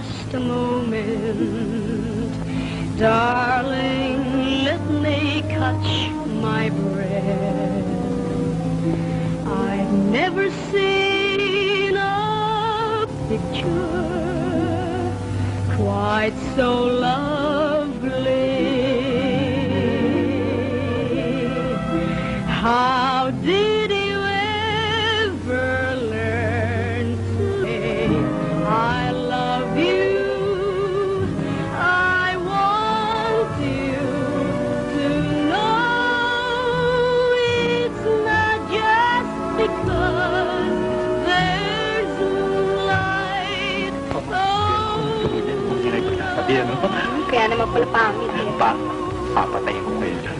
just a moment. Darling, let me catch my breath. I've never seen a picture quite so lovely. How did you ever learn to say I love you? I want you to know it's not just because there's moonlight. Sabihan mo? Kaya naman pala pangit eh. Papatayin ko kayo dyan.